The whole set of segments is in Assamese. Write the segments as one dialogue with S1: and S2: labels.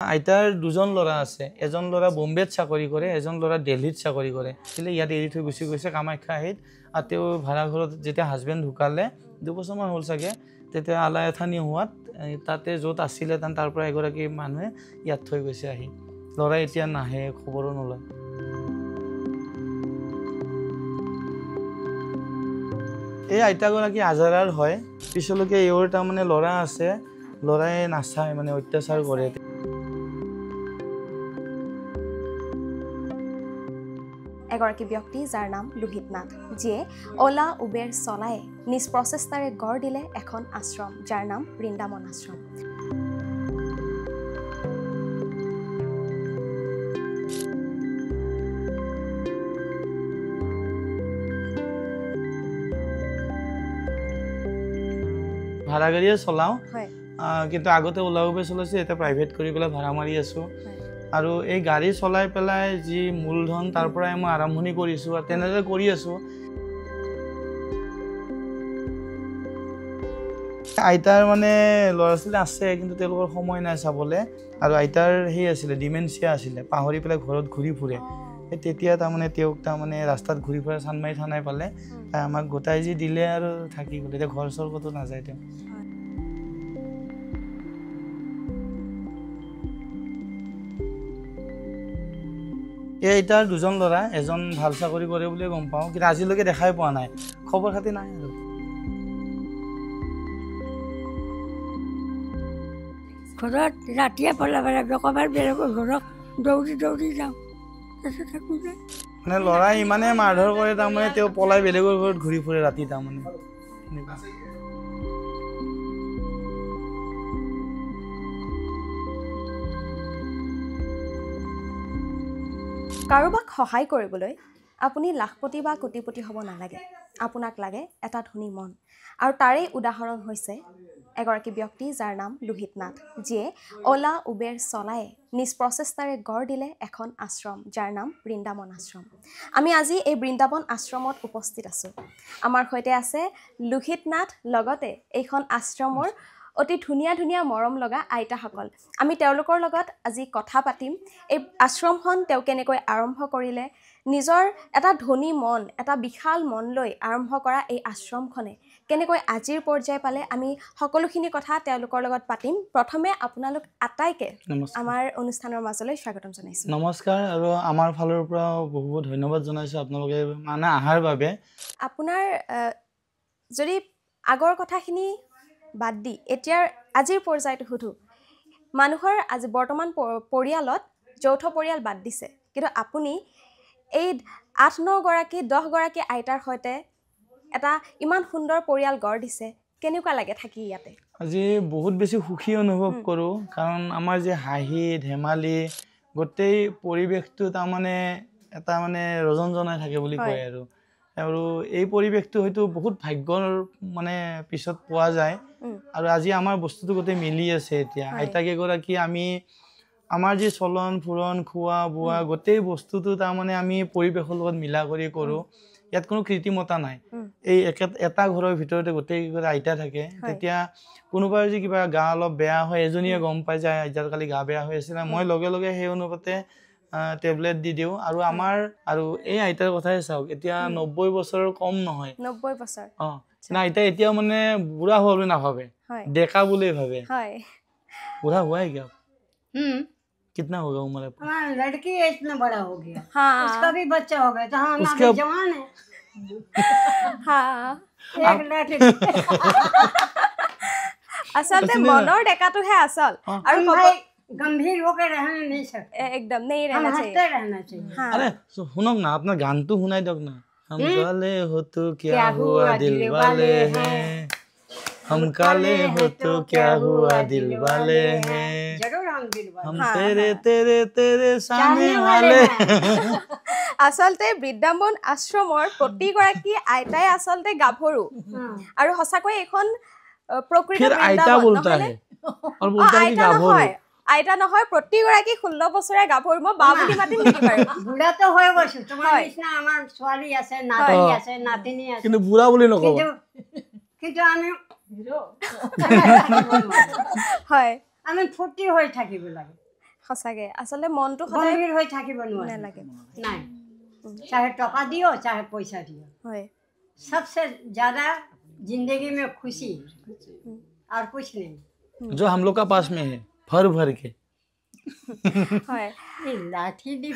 S1: আইতাৰ দুজন ল'ৰা আছে, এজন ল'ৰা বোম্বেত চাকৰি কৰে, এজন ল'ৰা দিল্লীত চাকৰি কৰে। ইয়াত এৰি থৈ গুচি গৈছে কামাখ্যাহিত। আৰু তেওঁ ভাড়া ঘৰত যেতিয়া হাজবেণ্ড ঢুকালে 2 বছৰমান হ'ল চাগে, তেতিয়া আলাইথানি হোৱাত তাতে য'ত আছিলে তাৰ পৰা এগৰাকী মানুহে ইয়াত থৈ গৈছে আহি। ল'ৰা এতিয়া নাহে, খবৰো নলয়। এই আইতাগৰাকী আজাৰাৰ হয়। পিছলৈকে এওঁৰ তাৰমানে ল'ৰা আছে, ল'ৰাই নাচায়, মানে অত্যাচাৰ কৰে।
S2: এগৰাকী ব্যক্তি যাৰ নাম লোহিত নাথ, যিয়ে অলা উবেৰ চলাই নিজ প্ৰচেষ্টাৰে গঢ় দিলে এখন আশ্ৰম, যাৰ নাম বৃন্দাবন আশ্ৰম।
S1: ভাড়া গাড়ীয়ে চলাওঁ, কিন্তু আগতে ওলা উবেৰ চলাইছোঁ, এতিয়া প্ৰাইভেট কৰি পেলাই ভাড়া মাৰি আছোঁ। আৰু এই গাড়ী চলাই পেলাই যি মূলধন তাৰ পৰাই মই আৰম্ভণি কৰিছোঁ আৰু তেনেদৰে কৰি আছোঁ। আইতাৰ মানে ল'ৰা ছোৱালী আছে, কিন্তু তেওঁলোকৰ সময় নাই চাবলৈ। আৰু আইতাৰ সেই আছিলে, ডিমেনচিয়া আছিলে, পাহৰি পেলাই ঘৰত ঘূৰি ফুৰে। তেতিয়া তাৰমানে তেওঁক তাৰমানে ৰাস্তাত ঘূৰি ফুৰা চানমাৰি থানাই পালে, আমাক গোটাই যি দিলে আৰু থাকি গ'ল। এতিয়া ঘৰ চৰ ক'তো নাযায় তেওঁ। এই আইতাৰ দুজন ল'ৰা, এজন ভাল চাকৰি কৰে বুলিয়ে গম পাওঁ, কিন্তু আজিলৈকে দেখাই পোৱা নাই, খবৰ খাতি নাই আৰু।
S3: ঘৰত ৰাতিয়ে পলাব ক'ৰবাত বেলেগৰ ঘৰত দৌৰি দৌৰি যাওঁ, তাৰপিছত থাকোঁ যে।
S1: মানে ল'ৰাই ইমানে মাৰধৰ কৰে, তাৰমানে তেওঁ পলাই বেলেগৰ ঘৰত ঘূৰি ফুৰে ৰাতি তাৰমানে।
S2: কাৰোবাক সহায় কৰিবলৈ আপুনি লাখপতি বা কোটিপতি হ'ব নালাগে, আপোনাক লাগে এটা ধনী মন। আৰু তাৰেই উদাহৰণ হৈছে এগৰাকী ব্যক্তি যাৰ নাম লোহিত নাথ, যিয়ে অলা উবেৰ চলাই নিজ প্ৰচেষ্টাৰে গঢ় দিলে এখন আশ্ৰম, যাৰ নাম বৃন্দাবন আশ্ৰম। আমি আজি এই বৃন্দাবন আশ্ৰমত উপস্থিত আছোঁ। আমাৰ সৈতে আছে লোহিত নাথ, লগতে এইখন আশ্ৰমৰ অতি ধুনীয়া ধুনীয়া মৰম লগা আইতাসকল। আমি তেওঁলোকৰ লগত আজি কথা পাতিম। এই আশ্ৰমখন তেওঁ কেনেকৈ আৰম্ভ কৰিলে, নিজৰ এটা ধনী মন, এটা বিশাল মন লৈ আৰম্ভ কৰা এই আশ্ৰমখনে কেনেকৈ আজিৰ পৰ্যায় পালে, আমি সকলোখিনি কথা তেওঁলোকৰ লগত পাতিম। প্ৰথমে আপোনালোক আটাইকে আমাৰ অনুষ্ঠানৰ মাজলৈ স্বাগতম জনাইছোঁ।
S1: নমস্কাৰ, আৰু আমাৰ ফালৰ পৰা বহু বহুত ধন্যবাদ জনাইছোঁ আপোনালোকে মানে অহাৰ বাবে।
S2: আপোনাৰ যদি আগৰ কথাখিনি বাদ দি এতিয়াৰ আজিৰ পৰ্যায়টো সুধোঁ, মানুহৰ আজি বৰ্তমান পৰিয়ালত যৌথ পৰিয়াল বাদ দিছে, কিন্তু আপুনি এই 8-9 গৰাকী 10 গৰাকী আইতাৰ সৈতে এটা ইমান সুন্দৰ পৰিয়াল গঢ় দিছে, কেনেকুৱা লাগে থাকি ইয়াতে?
S1: আজি বহুত বেছি সুখী অনুভৱ কৰোঁ, কাৰণ আমাৰ যে হাঁহি ধেমালি গোটেই পৰিৱেশটো তাৰমানে এটা মানে ৰজনজনাই থাকে বুলি কয় আৰু এই পৰিৱেশটো হয়তো বহুত ভাগ্যৰ মানে পিছত পোৱা যায়। আৰু আজি আমাৰ বস্তুটো গোটেই মিলি আছে। এতিয়া আইতাকেইগৰাকী আমি আমাৰ যি চলন ফুৰণ খোৱা বোৱা গোটেই বস্তুটো তাৰমানে আমি পৰিৱেশৰ লগত মিলা কৰি কৰোঁ। ইয়াত কোনো কৃত্ৰিমতা নাই। এই এটা ঘৰৰ ভিতৰতে গোটেইকেইগৰাকী আইতা থাকে। তেতিয়া কোনোবাৰ যদি কিবা গা অলপ বেয়া হয়, এজনীয়ে গম পাই যায় আইতাৰ কালি গা বেয়া হৈ আছিলে, মই লগে লগে সেই অনুপাতে টেবলেট দি দিওঁ। আৰু আমাৰ আৰু এই আইতাৰ কথাই চাওক, এতিয়া 90 বছৰৰ কম নহয়।
S2: 90 বছৰ
S1: না আইতা এতিয়াও মানে বুঢ়া হোৱা বুলি নাভাবে, ডেকা বুলিয়ে ভাবে। बुढ़ा हुआ है क्या? कितना होगा उम्र आपका?
S3: हमारा लड़की इतना बड़ा हो गया, उसका भी बच्चा हो गया, तो हम अभी जवान है। एक लड़की
S2: আচলতে মনৰ ডেকাটোহে আচল। আৰু
S3: गंभीर होकर रहना नहीं सकते,
S2: एकदम नहीं रहना चाहिए,
S3: हंसते रहना चाहिए।
S1: अरे सुनोग ना, अपना गान तो सुनाई दो ना। हम काले हो तो क्या हुआ दिल वाले हैं, हम काले हो तो क्या हुआ दिल वाले हैं, हम तेरे तेरे तेरे सामने वाले।
S2: আচলতে বৃন্দাবন আশ্ৰমৰ প্ৰতিগৰাকী আইতাই আচলতে গাভৰু, আৰু সঁচাকৈ এখন প্ৰকৃত বৃন্দাবন নহয়। আইতা নহয়, প্ৰতিগৰাকী 16 বছৰীয়া গাভৰু। মই বা বুলি মাতিম নেকি বাৰু?
S3: বুঢ়া তো হৈ গৈছো, তোমাৰ নিচিনা আমাৰ ছোৱালী আছে, নাতি আছে, নাতিনী আছে,
S1: কিন্তু বুঢ়া বুলি নকওঁ।
S3: কিন্তু আমি
S2: হয়,
S3: আমি ফুৰ্তি হৈ থাকিব লাগে।
S2: সঁচাকে আচলতে মনটো সদায়
S3: গম্ভীৰ হৈ থাকিব নোৱাৰে
S2: নালাগে
S3: নাই चाहे टका दियो चाहे पैसा दियो
S2: হয়
S3: सबसे ज्यादा जिंदगी में खुशी और कुछ नहीं
S1: जो हम लोग का पास में है भर भर के
S2: হয়
S3: ये लाठी दी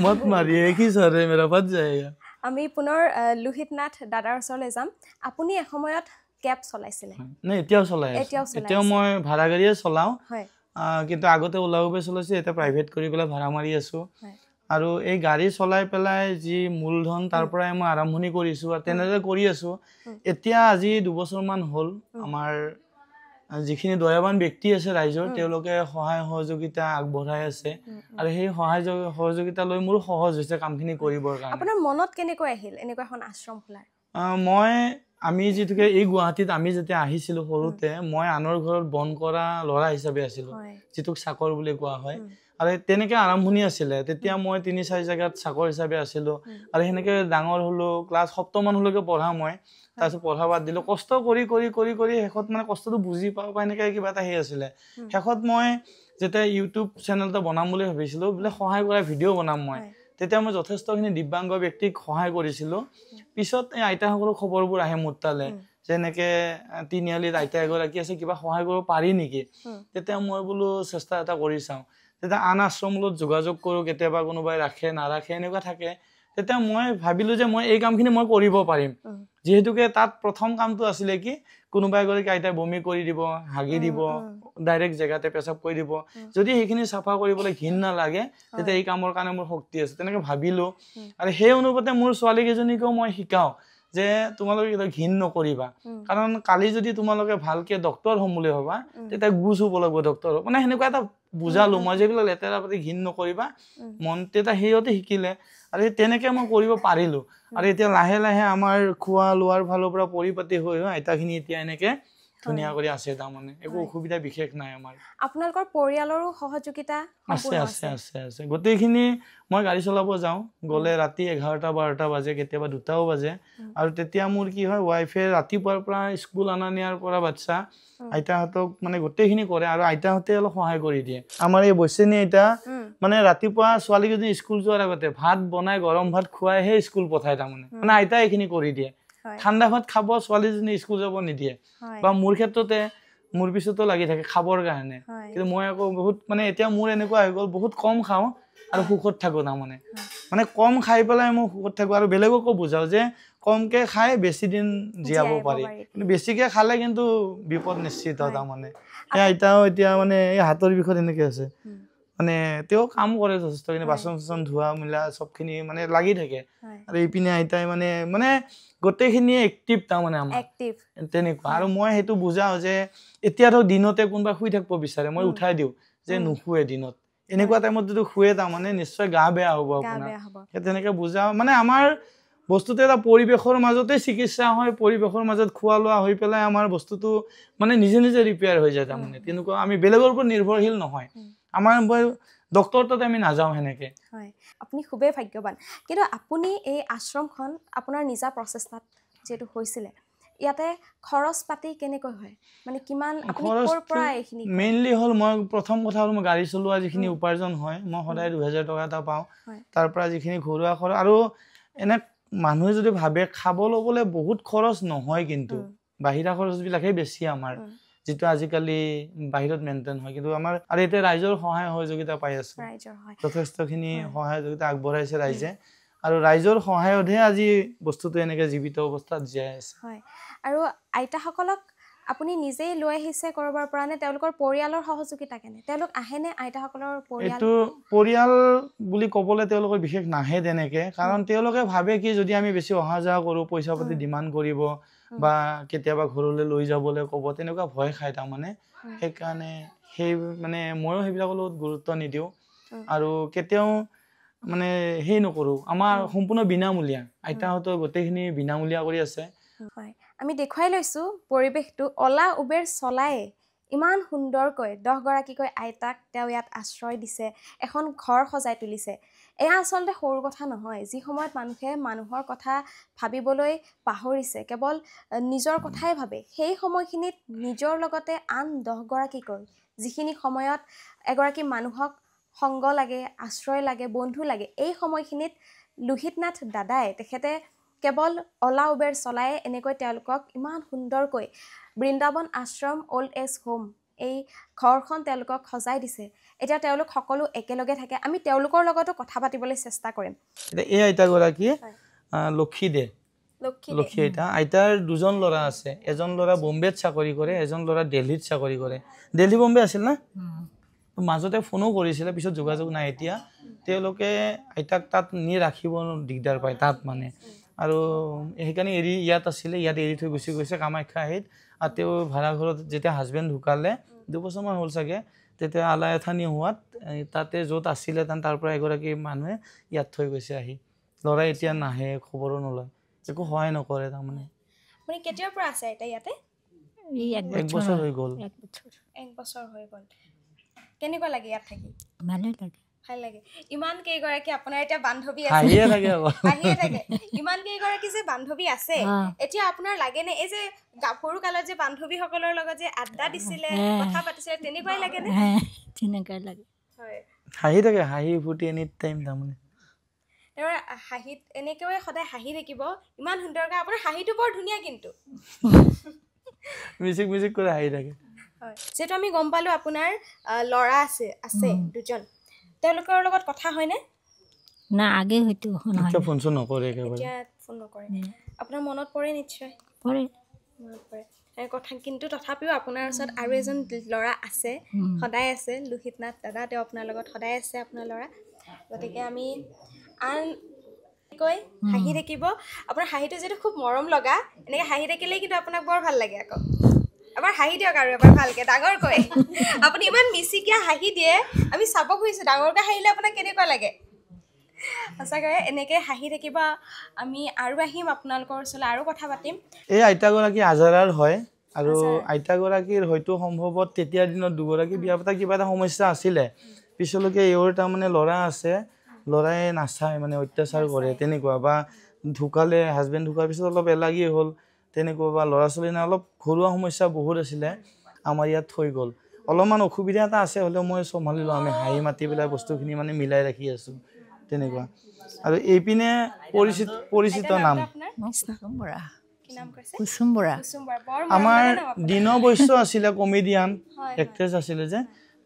S1: मत मारिए एक ही सर है मेरा बच जाएगा
S2: আমি পুনৰ লোহিত নাথ দাদাৰ ওচৰলৈ যাম আপুনি এসময়ত কেব চলাইছিলে
S1: নাই এতিয়াও চলাই
S2: এতিয়াও
S1: আছো
S2: চলাই
S1: এতিয়াও মই ভাড়া গাড়ীয়ে চলাও
S2: হয়
S1: কিন্তু আগতে ওলা উবেৰ চলাইছো এতিয়া প্ৰাইভেট কৰি পেলাই ভাড়া মাৰি আছো
S2: হয়
S1: আৰু এই গাড়ী চলাই পেলাই যি মূলধন তাৰ পৰাই মই আৰম্ভণি কৰিছো আৰু তেনেদৰে কৰি আছো এতিয়া আজি 2 বছৰমান হ'ল আমাৰ যিখিনি দয়াবান ব্যক্তি আছে ৰাইজৰ তেওঁলোকে সহায় সহযোগিতা আগবঢ়াই আছে আৰু সেই সহায় সহযোগিতা লৈ মোৰ সহজ হৈছে কামখিনি কৰিবৰ কাৰণে
S2: আপোনাৰ মনত কেনেকৈ আহিল এনেকুৱা এখন আশ্ৰম খোলাৰ
S1: আমি যিটোকে এই গুৱাহাটীত আমি যেতিয়া আহিছিলো সৰুতে মই আনৰ ঘৰত বন কৰা ল'ৰা হিচাপে আছিলো যিটোক চাকৰ বুলি কোৱা হয় আৰু তেনেকে আৰম্ভণি আছিলে তেতিয়া মই 3-4 জায়গাত চাকৰ হিচাপে আছিলো আৰু হেনেকে ডাঙৰ হলো ক্লাছ 7 মান হলৈকে পঢ়া মই তাৰপিছত পঢ়া বাদ দিলো কষ্ট কৰি কৰি কৰি কৰি শেষত মানে কষ্টটো বুজি পাওঁ এনেকে কিবা এটা হে আছিলে শেষত মই যেতিয়া ইউটিউব চেনেল এটা বনাম বুলি ভাবিছিলো বোলে সহায় কৰা ভিডিঅ' বনাম মই তেতিয়া মই যথেষ্টখিনি দিব্যাংগ ব্যক্তিক সহায় কৰিছিলো পিছত এই আইতাসকলৰ খবৰবোৰ আহে মোৰ তালে যেনেকে তিনিআলিত আইতা এগৰাকী আছে কিবা সহায় কৰিব পাৰি নেকি তেতিয়া মই বোলো চেষ্টা এটা কৰি চাওঁ তেতিয়া আন আশ্ৰমলত যোগাযোগ কৰো কেতিয়াবা কোনোবাই ৰাখে নাৰাখে এনেকুৱা থাকে তেতিয়া মই ভাবিলো যে মই এই কামখিনি মই কৰিব পাৰিম যেহেতুকে তাত প্ৰথম কামটো আছিলে কি কোনোবাই এগৰাকী আইতাই বমি কৰি দিব হাগি দিব ডাইৰেক্ট জেগাতে পেচাব কৰি দিব যদি সেইখিনি চাফা কৰিবলৈ ঘিণ নালাগে তেতিয়া এই কামৰ কাৰণে মোৰ শক্তি আছে তেনেকে ভাবিলো আৰু সেই অনুপাতে মোৰ ছোৱালী কেইজনীকো মই শিকাও যে তোমালোকে ঘিণ নকৰিবা কাৰণ কালি যদি তোমালোকে ভালকে ডক্টৰ হ'ম বুলি ভাবা তেতিয়া গুছ হ'ব লাগিব ডক্টৰ মানে হেনেকুৱা এটা বুজালো মই যেবিলাক লেতেৰা পাতি ঘিণ নকৰিবা মন তেতিয়া সেইতে শিকিলে আৰু তেনেকে মই কৰিব পাৰিলো আৰু এতিয়া লাহে লাহে আমাৰ খোৱা লোৱাৰ ফালৰ পৰা পৰিপাতি হৈ আইতাখিনি এতিয়া এনেকে ধুনিয়া কৰি আছে তাৰমানে একো অসুবিধা বিশেষ নাই আমাৰ
S2: আপোনালোকৰ পৰিয়ালৰো সহযোগিতা
S1: আছে আছে আছে আছে গোটেইখিনি মই গাড়ী চলাব যাওঁ গলে ৰাতি 11-12 বাজে কেতিয়াবা 2টাও বাজে আৰু তেতিয়া মোৰ কি হয় ওয়াইফে ৰাতিপুৱাৰ পৰা স্কুল আনা নিয়াৰ পৰা বাচ্চা আইতাহঁতক মানে গোটেইখিনি কৰে আৰু আইতাহঁতে অলপ সহায় কৰি দিয়ে আমাৰ এই বৈশানী আইতা মানে ৰাতিপুৱা ছোৱালীকেইজনী স্কুল যোৱাৰ আগতে ভাত বনাই গৰম ভাত খুৱাইহে স্কুল পঠায় তাৰমানে মানে আইতা এইখিনি কৰি দিয়ে ঠাণ্ডা ভাত খাব ছোৱালীজনী স্কুল যাব নিদিয়ে বা মোৰ ক্ষেত্ৰতে মোৰ পিছতো লাগি থাকে খাবৰ কাৰণে কিন্তু মই আকৌ বহুত মানে এতিয়া মোৰ এনেকুৱা হৈ গ'ল বহুত কম খাওঁ আৰু সুখত থাকো তাৰমানে মানে কম খাই পেলাই মই সুখত থাকো আৰু বেলেগকো বুজাও যে কমকে খাই বেছি দিন জীয়াব পাৰি কিন্তু বেছিকে খালে কিন্তু বিপদ নিশ্চিত তাৰমানে এই আইতাও এতিয়া মানে এই হাতৰ বিষত এনেকে আছে মানে তেওঁ কাম কৰে যথেষ্ট কিন্তু বাচন চাচন ধোৱা মিলা সবখিনি মানে লাগি থাকে আৰু এইপিনে আইতাই মানে মানে গোটেইখিনি এক্টিভ তাৰমানে আমাৰ এক্টিভ তেনেকুৱা আৰু মই সেইটো বুজাও যে এতিয়া তো দিনতে কোনবা শুই থাকিব বিচাৰে মই উঠাই দিওঁ যে নুশুৱে দিনত এনেকুৱা টাইমত যদি শুৱে তাৰমানে নিশ্চয় গা বেয়া হ'ব আপোনাৰ তেনেকে বুজাও মানে আমাৰ বস্তুটো এটা পৰিবেশৰ মাজতে চিকিৎসা হয় পৰিবেশৰ মাজত খোৱা লোৱা হৈ পেলাই আমাৰ বস্তুটো মানে নিজে নিজে ৰিপেয়াৰ হৈ যায় তাৰমানে তেনেকুৱা আমি বেলেগৰ ওপৰত নিৰ্ভৰশীল নহয় আমাৰ ডক্টৰ তাতে আমি নাযাওঁ হেনেকে
S2: হয় আপুনি খুবেই ভাগ্যৱান কিন্তু আপুনি এই আশ্ৰমখন আপোনাৰ নিজা প্ৰচেষ্টাত যেটো হৈছিলে ইয়াতে খৰচ পাতি কেনেকৈ হয় মানে কিমান আপুনি কৰ পৰা এইখিনি
S1: মেইনলি হল মই প্ৰথম কথা হল মই গাড়ী চলোৱা যিখিনি উপাৰ্জন হয় মই সদায় 2000 টকা এটা পাওঁ তাৰ পৰা যিখিনি ঘৰুৱা খৰচ আৰু এনে মানুহে যদি ভাবে খাব লবলে বহুত খৰচ নহয় কিন্তু বাহিৰা খৰচ বিলাকে বেছি আমাৰ যেটো আজিকালি বাহিৰত মেইনটেইন হয় কিন্তু আমাৰ আৰু এতে ৰাইজৰ সহায় সহযোগিতা পাই আছে
S2: ৰাইজৰ হয়
S1: যথেষ্টখিনি সহায় সহযোগিতা আগবঢ়াইছে ৰাইজে আৰু ৰাইজৰ সহায়তহে আজি বস্তুটো এনেকে জীৱিত অৱস্থাত জীয়াই আছে
S2: হয় আৰু আইতাসকলক আপুনি নিজেই লৈ আহিছে কৰবাৰ পৰা নে তেওঁলোকৰ পৰিয়ালৰ সহযোগিতা কেনে তেওঁলোক আহেনে আইতাসকলৰ পৰিয়াল
S1: এটো পৰিয়াল বুলি ক'বলে তেওঁলোকৰ বিশেষ নাহে তেনেকে কাৰণ তেওঁলোকে ভাবে কি যদি আমি বেছি অহা যোৱা কৰো পইচা পাতি ডিমান্ড কৰিব বা কেতিয়াবা ঘৰলৈ লৈ যাবলৈ ক'ব তেনেকুৱা ভয় খাই তাৰমানে সেইকাৰণে সেই মানে ময়ো সেইবিলাকলৈ গুৰুত্ব নিদিও আৰু কেতিয়াও মানে হেই নকৰো আমাৰ সম্পূৰ্ণ বিনামূলীয়া আইতাহঁতৰ গোটেইখিনি বিনামূলীয়া কৰি আছে
S2: হয় আমি দেখুৱাই লৈছো পৰিবেশটো অলা উবেৰ চলাই ইমান সুন্দৰকৈ 10 গৰাকীকৈ আইতাক তেওঁ ইয়াত আশ্ৰয় দিছে এখন ঘৰ সজাই তুলিছে এয়া আচলতে সৰু কথা নহয় যি সময়ত মানুহে মানুহৰ কথা ভাবিবলৈ পাহৰিছে কেৱল নিজৰ কথাই ভাবে সেই সময়খিনিত নিজৰ লগতে আন 10 গৰাকীকৈ যিখিনি সময়ত এগৰাকী মানুহক সংগ লাগে, আশ্ৰয় লাগে, বন্ধু লাগে। এই সময়খিনিত লোহিত নাথ দাদাই তেখেতে কেৱল অলা উবেৰ চলাই এনেকৈ তেওঁলোকক ইমান সুন্দৰকৈ বৃন্দাবন আশ্ৰম অল্ড এজ হোম এই ঘৰখন তেওঁলোকক সজাই দিছে। এতিয়া তেওঁলোক সকলো একেলগে থাকে। আমি তেওঁলোকৰ লগতো কথা পাতিবলৈ চেষ্টা কৰিম।
S1: এতিয়া এই আইতাগৰাকী লক্ষী দে, লক্ষী আইতা। আইতাৰ দুজন ল'ৰা আছে, এজন ল'ৰা বম্বেত চাকৰি কৰে, এজন ল'ৰা দিল্লীত চাকৰি কৰে। দিল্লী বম্বে আছিল না? মাজতে ফোনো কৰিছিলে, পিছত যোগাযোগ নাই এতিয়া। তেওঁলোকে আইতাক তাত নি ৰাখিব দিগদাৰ পায় তাত মানে, আৰু সেইকাৰণে এৰি ইয়াত আছিলে, ইয়াত এৰি থৈ গুচি গৈছে কামাখ্যাহিত। আৰু তেওঁ ভাড়া ঘৰত যেতিয়া হাজবেণ্ড ঢুকালে 2 বছৰমান হ'ল চাগে, তেতিয়া আলাই আথানি হোৱাত তাতে য'ত আছিলে তাৰ পৰা এগৰাকী মানুহে ইয়াত থৈ গৈছে আহি। ল'ৰাই এতিয়া নাহে, খবৰো নলয়, একো সহায় নকৰে তাৰমানে।
S2: আপুনি কেতিয়াৰ পৰা আছে আইতা ইয়াতে?
S1: 1 বছৰ হৈ গ'ল।
S2: 1 বছৰ হৈ গ'ল। কেনেকুৱা লাগে ইয়াত থাকি?
S3: ভালে লাগে।
S2: ভাল লাগে। ইমান কেইগৰাকী আপোনাৰ এতিয়া বান্ধৱী আছে,
S1: হাঁহিয়ে থাকে আকৌ।
S2: হাঁহিয়ে থাকে। ইমান কেইগৰাকী যে বান্ধৱী আছে, এতিয়া আপোনাৰ লাগেনে এই যে সৰু কালত যে বান্ধৱীসকলৰ লগত যে আড্ডা দিছিলে, কথা পাতিছিলে, তেনেকুৱাই লাগেনে?
S3: তেনেকুৱাই লাগে।
S2: হয়,
S1: হাঁহি থাকে, হাঁহি ফূৰ্তি এনি টাইম তাৰমানে।
S2: তেওঁৰ হাঁহিত এনেকৈ সদায় হাঁহি থাকিব, ইমান সুন্দৰকৈ। আপোনাৰ হাঁহিটো বৰ ধুনীয়া কিন্তু।
S1: মিউজিক কৰি হাঁহি থাকে।
S2: হয়, যিহেতু আমি গম পালোঁ আপোনাৰ ল'ৰা আছে 2জন, তেওঁলোকৰ লগত কথা হয়নে?
S3: না, আগে হয়তো
S1: এতিয়া ফোন চোন নকৰে একেবাৰে।
S2: এতিয়া ফোন নকৰে। আপোনাৰ মনত পৰে নিশ্চয়?
S3: পৰে।
S2: মনত পৰে কথা। কিন্তু তথাপিও আপোনাৰ ওচৰত আৰু এজন ল'ৰা আছে, সদায় আছে, লোহিত নাথ দাদা। তেওঁ আপোনাৰ লগত সদায় আছে, আপোনাৰ ল'ৰা। গতিকে আমি কৈ হাঁহি থাকিব। আপোনাৰ হাঁহিটো যিহেতু খুব মৰম লগা, এনেকৈ হাঁহি থাকিলেই কিন্তু আপোনাক বৰ ভাল লাগে আকৌ। এবাৰ হাঁহি দিয়ক আৰু এবাৰ ভালকৈ, ডাঙৰকৈ। আপুনি ইমান মিচিকীয়া হাঁহি দিয়ে, আমি চাব খুজিছোঁ ডাঙৰকৈ হাঁহিলে আপোনাক কেনেকুৱা লাগে। সঁচাকৈ এনেকৈ হাঁহি থাকিব। আমি আৰু আহিম আপোনালোকৰ ওচৰলৈ, আৰু কথা পাতিম।
S1: এই আইতাগৰাকী আজাৰাৰ হয়, আৰু আইতাগৰাকীৰ হয়তো সম্ভৱত তেতিয়াৰ দিনত দুগৰাকী বিয়া পতা কিবা এটা সমস্যা আছিলে। পিছলৈকে এওঁৰ তাৰমানে ল'ৰা আছে, ল'ৰাই নাচায় মানে, অত্যাচাৰ কৰে তেনেকুৱা, বা ঢুকালে, হাজবেণ্ড ঢুকাৰ পিছত অলপ এলাগী হ'ল তেনেকুৱা, বা ল'ৰা ছোৱালী নাই, অলপ ঘৰুৱা সমস্যা বহুত আছিলে। আমাৰ ইয়াত থৈ গ'ল। অলপমান অসুবিধা এটা আছে, হ'লেও মই চম্ভালিলোঁ। আমি হাঁহি মাতি পেলাই বস্তুখিনি মানে মিলাই ৰাখি আছোঁ তেনেকুৱা। আৰু এইপিনে পৰিচিত নাম
S3: কুসুম বৰা।
S1: আমাৰ দিন বৈশ্য আছিলে, কমেডিয়ান এক্ট্ৰেছ আছিলে যে,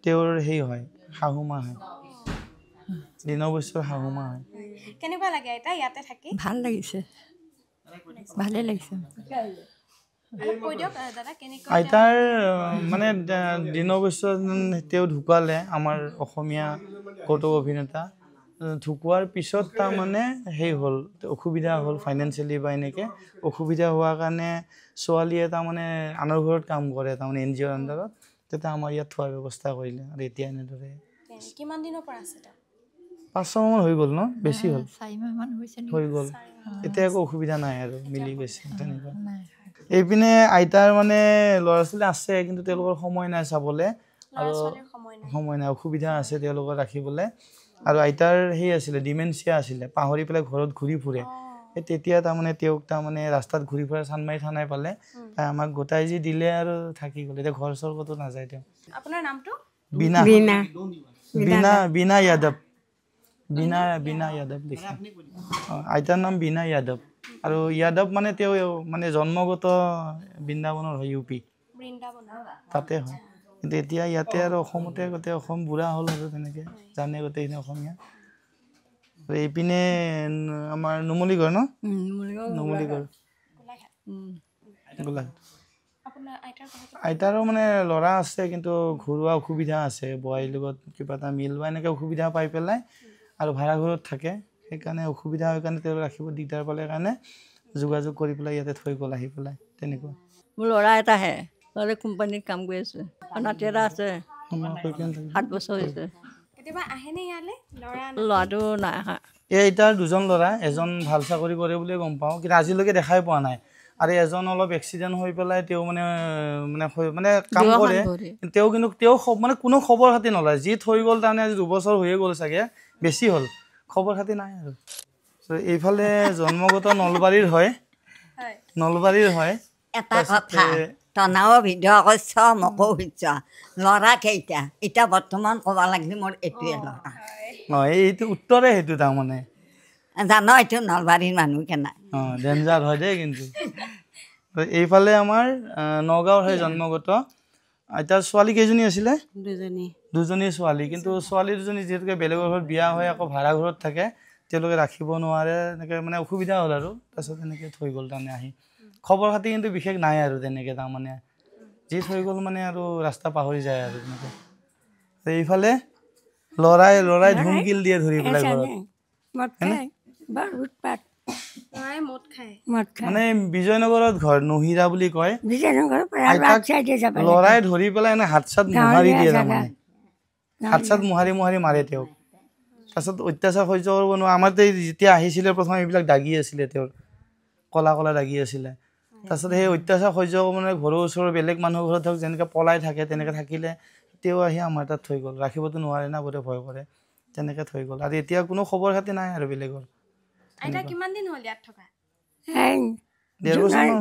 S1: তেওঁৰ সেই হয়, শাহুমা হয়, দিন বৈশ্যৰ শাহুমা হয়।
S2: কেনেকুৱা লাগে আইতা ইয়াতে থাকি?
S3: ভাল লাগিছে, ভালে লাগিছে।
S2: কৈ দিয়ক দাদা, কেনেকুৱা?
S1: আইতাৰ মানে দিন বৈশ্য তেওঁ ঢুকালে, আমাৰ অসমীয়া কৌতুক অভিনেতা। ঢুকোৱাৰ পিছত তাৰমানে সেই হ'ল, অসুবিধা হ'ল ফাইনেন্সিয়েলি বা এনেকৈ অসুবিধা হোৱাৰ কাৰণে ছোৱালীয়ে তাৰমানে আনৰ ঘৰত কাম কৰে, তাৰমানে NGOৰ আণ্ডাৰত। তেতিয়া আমাৰ ইয়াত থোৱাৰ ব্যৱস্থা কৰিলে, আৰু এতিয়া এনেদৰে।
S2: কিমান দিনৰ পৰা আছে তেওঁ?
S1: 5 মাহমান হৈ গ'ল ন? বেছি হ'ল,
S3: 4 মাহমান হৈছে
S1: হৈ গ'ল। এতিয়া একো অসুবিধা নাই আৰু, মিলি গৈছে তেনেকুৱা। এইপিনে আইতাৰ মানে ল'ৰা ছোৱালী আছে, কিন্তু তেওঁলোকৰ সময় নাই চাবলৈ, আৰু সময় নাই, অসুবিধা আছে তেওঁলোকৰ ৰাখিবলৈ। আৰু আইতাৰ সেই আছিলে, ডিমেনচিয়া আছিলে, পাহৰি পেলাই ঘৰত ঘূৰি ফুৰে। সেই তেতিয়া তাৰমানে তেওঁক তাৰমানে ৰাস্তাত ঘূৰি ফুৰা চানমাৰি থানাই পালে, তাই আমাক গোটাই যি দিলে আৰু থাকি গ'ল। এতিয়া ঘৰ চৰ ক'তো নাযায় তেওঁ।
S2: আপোনাৰ নামটো?
S1: বীণা যাদৱ। বীণা যাদৱ লিখে। আইতাৰ নাম বীণা যাদৱ। আৰু যাদৱ মানে তেওঁ মানে জন্মগত বৃন্দাবনৰ হয়, UP তাতে হয়। কিন্তু এতিয়া ইয়াতে আৰু অসমতে, গোটেই অসম বুঢ়া হ'ল আৰু তেনেকৈ জানে গোটেইখিনি অসমীয়া। এইপিনে আমাৰ নুমলীগড় ন? নুমলীগড়, গোলাঘাট। আইতাৰো মানে ল'ৰা আছে, কিন্তু ঘৰুৱা অসুবিধা আছে, বোৱাৰীৰ লগত কিবা এটা মিল বা এনেকৈ অসুবিধা পাই পেলাই, আৰু ভাড়া ঘৰত থাকে, সেইকাৰণে অসুবিধা হয় কাৰণে তেওঁ ৰাখিব দিগদাৰ পালে কাৰণে যোগাযোগ কৰি পেলাই ইয়াতে থৈ গ'ল আহি পেলাই তেনেকুৱা।
S3: মোৰ ল'ৰা এটাহে, ল'ৰা কোম্পানীত কাম কৰি আছে, নাতি এটা আছে, 7 বছৰ হৈছে।
S2: কেতিয়াবা আহেনে ইয়ালৈ ল'ৰা?
S3: ল'ৰাটো নাই অহা।
S1: এই আইতাৰ 2জন ল'ৰা, এজন ভাল চাকৰি কৰে বুলিয়ে গম পাওঁ, কিন্তু আজিলৈকে দেখাই পোৱা নাই। আৰু এজন অলপ এক্সিডেণ্ট হৈ পেলাই তেওঁ মানে কাম কৰে, তেওঁ কিন্তু মানে কোনো খবৰ খাতি নলয়। যি থৈ গ'ল তাৰমানে আজি 2 বছৰ হৈয়ে গ'ল চাগে, বেছি হ'ল, খবৰ খাতি নাই আৰু। এইফালে জন্মগত নলবাৰীৰ হয়,
S4: তনাও ভিডিঅ' কৰিছ মোকো সুধিছ ল'ৰা কেইটা এতিয়া বৰ্তমান ক'ব লাগিলে মোৰ এইটোৱে ল'ৰা
S1: এইটো উত্তৰে সেইটো তাৰমানে
S4: জানো এইটো নলবাৰীৰ মানুহ কেনে
S1: ডেঞ্জাৰ হয় দেই কিন্তু এইফালে আমাৰ নগাঁৱৰ হয় জন্মগত এতিয়া ছোৱালী কেইজনী আছিলে দুজনী ছোৱালী কিন্তু ছোৱালী দুজনী যিহেতুকে বেলেগৰ ঘৰত বিয়া হৈ আকৌ ভাড়া ঘৰত থাকে তেওঁলোকে ৰাখিব নোৱাৰে এনেকৈ মানে অসুবিধা হ'ল আৰু তাৰপিছত এনেকৈ থৈ গ'ল তাৰমানে আহি খবৰ খাতি কিন্তু বিশেষ নাই আৰু তেনেকৈ তাৰমানে যি থৈ গ'ল মানে আৰু ৰাস্তা পাহৰি যায় আৰু তেনেকৈ এইফালে ল'ৰাই ধুমকিল দিয়ে ধৰি পেলাই ঘৰত মানে বিজয়নগৰত ঘৰ নহিৰা বুলি কয় ল'ৰাই ধৰি পেলাই এনে হাত চাত মোহাৰি দিয়ে তাৰমানে হাত চাত মোহাৰি মাৰে তেওঁক তাৰপিছত অত্যাচাৰ সহ্য কৰিব নোৱাৰে আমাৰ যেতিয়া আহিছিলে প্ৰথম এইবিলাক দাগি আছিলে তেওঁৰ কলা দাগি আছিলে তাৰপিছত সেই অত্যাচাৰ সহ্য কৰিব মানে ঘৰৰ ওচৰৰ বেলেগ মানুহৰ ঘৰত ধৰক যেনেকৈ পলাই থাকে তেনেকৈ থাকিলে তেওঁ আহি আমাৰ তাত থৈ গ'ল ৰাখিবতো নোৱাৰে না বোধে ভয় কৰে তেনেকৈ থৈ গ'ল আৰু এতিয়া কোনো খবৰ খাতি নাই আৰু বেলেগৰ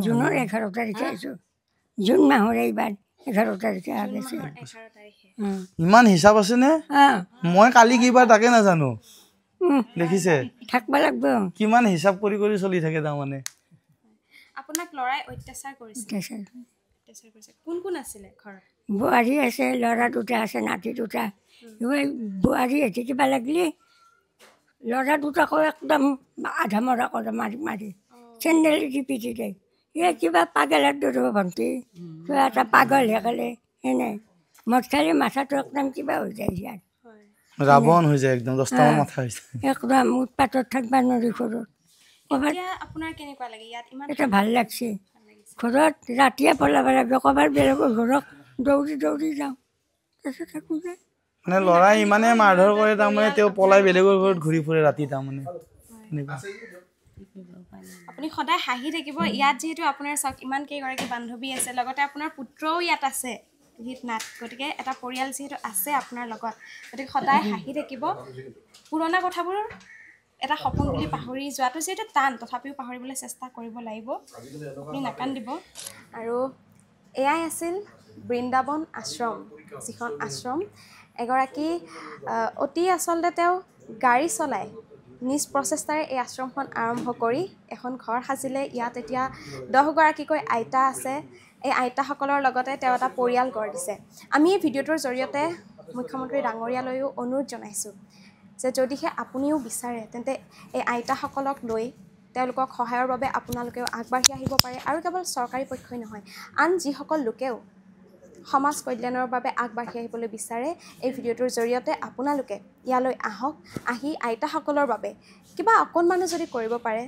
S3: জুনৰ 11 তাৰিখে আহিছোঁ জুন মাহৰ এইবাৰ 11 তাৰিখে আহিছে
S1: ইমান হিচাপ আছেনে মই কালি কিবা তাকে নাজানো দেখিছে
S3: থাকিব লাগিব
S1: কিমান হিচাপ কৰি চলি থাকে তাৰমানে
S2: আপোনাক লৰাই অত্যাচাৰ কৰিছে কোন আছিলে ঘৰত
S3: বোৱাৰী আছে ল'ৰা দুটা আছে নাতি দুটা বোৱাৰী হেঁতি কিবা লাগিলে ল'ৰা দুটাকো একদম আধা মৰা কৰে মাৰি চেণ্ডেল পিটি দিয়ে কিবা পাগলৰ দৰে ভণ্টি কিবা এটা পাগল হৈ গ'লে সেনে মদ খালি মাথাটো একদম কিবা হৈ যায় ইয়াৰ
S1: ৰাৱণ হৈ যায় একদম 10টামান মাথা হৈছে
S3: একদম উৎপাতত থাকিব নোৱাৰি ঘৰত
S2: আপোনাৰ কেনেকুৱা লাগে ইয়াত ইমান
S3: এটা ভাল লাগছে ঘৰত ৰাতিয়ে পলাব লাগিব ক'ৰবাত বেলেগৰ ঘৰত দৌৰি যাওঁ তাৰপিছত থাকোঁ যায়
S1: মানে ল'ৰাই ইমানে মাৰধৰ কৰে তাৰমানে তেওঁ পলাই বেলেগৰ ঘৰত ঘূৰি ফুৰে ৰাতি তাৰমানে
S2: আপুনি সদায় হাঁহি থাকিব ইয়াত যিহেতু আপোনাৰ চাওক ইমান কেইগৰাকী বান্ধৱী আছে লগতে আপোনাৰ পুত্ৰও ইয়াত আছে লুহিত নাথ গতিকে এটা পৰিয়াল যিহেতু আছে আপোনাৰ লগত গতিকে সদায় হাঁহি থাকিব পুৰণা কথাবোৰ এটা সপোন বুলি পাহৰি যোৱাটো যিহেতু টান তথাপিও পাহৰিবলৈ চেষ্টা কৰিব লাগিব আপুনি নাকান্দিব আৰু এয়াই আছিল বৃন্দাবন আশ্ৰম যিখন আশ্ৰম এগৰাকী অতি আচলতে তেওঁ গাড়ী চলাই নিজ প্ৰচেষ্টাৰে এই আশ্ৰমখন আৰম্ভ কৰি এখন ঘৰ সাজিলে ইয়াত এতিয়া 10গৰাকীকৈ আইতা আছে এই আইতাসকলৰ লগতে তেওঁ এটা পৰিয়াল গঢ় দিছে আমি এই ভিডিঅ'টোৰ জৰিয়তে মুখ্যমন্ত্ৰী ডাঙৰীয়ালৈও অনুৰোধ জনাইছোঁ যে যদিহে আপুনিও বিচাৰে তেন্তে এই আইতাসকলক লৈ তেওঁলোকক সহায়ৰ বাবে আপোনালোকেও আগবাঢ়ি আহিব পাৰে আৰু কেৱল চৰকাৰী পক্ষই নহয় আন যিসকল লোকেও সমাজ কল্যাণৰ বাবে আগবাঢ়ি আহিবলৈ বিচাৰে এই ভিডিঅ'টোৰ জৰিয়তে আপোনালোকে ইয়ালৈ আহক আহি আইতাসকলৰ বাবে কিবা অকণমানো যদি কৰিব পাৰে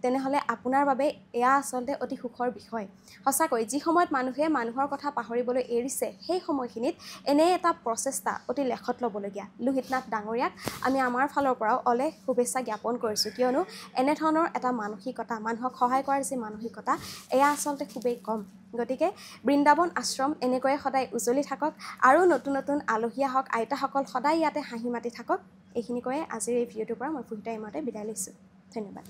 S2: তেনেহ'লে আপোনাৰ বাবে এয়া আচলতে অতি সুখৰ বিষয় সঁচাকৈ যি সময়ত মানুহে মানুহৰ কথা পাহৰিবলৈ এৰিছে সেই সময়খিনিত এনে এটা প্ৰচেষ্টা অতি লেখত ল'বলগীয়া লুহিত নাথ ডাঙৰীয়াক আমি আমাৰ ফালৰ পৰাও অলেখ শুভেচ্ছা জ্ঞাপন কৰিছোঁ কিয়নো এনেধৰণৰ এটা মানসিকতা মানুহক সহায় কৰাৰ যি মানসিকতা এয়া আচলতে খুবেই কম গতিকে বৃন্দাবন আশ্ৰম এনেকৈয়ে সদায় উজ্বলি থাকক আৰু নতুন আলহী আহক আইতাসকল সদায় ইয়াতে হাঁহি মাতি থাকক এইখিনি কৈয়ে আজিৰ এই ভিডিঅ'টোৰ পৰা মই ফুহিতা ইমাতে বিদায় লৈছোঁ ধন্যবাদ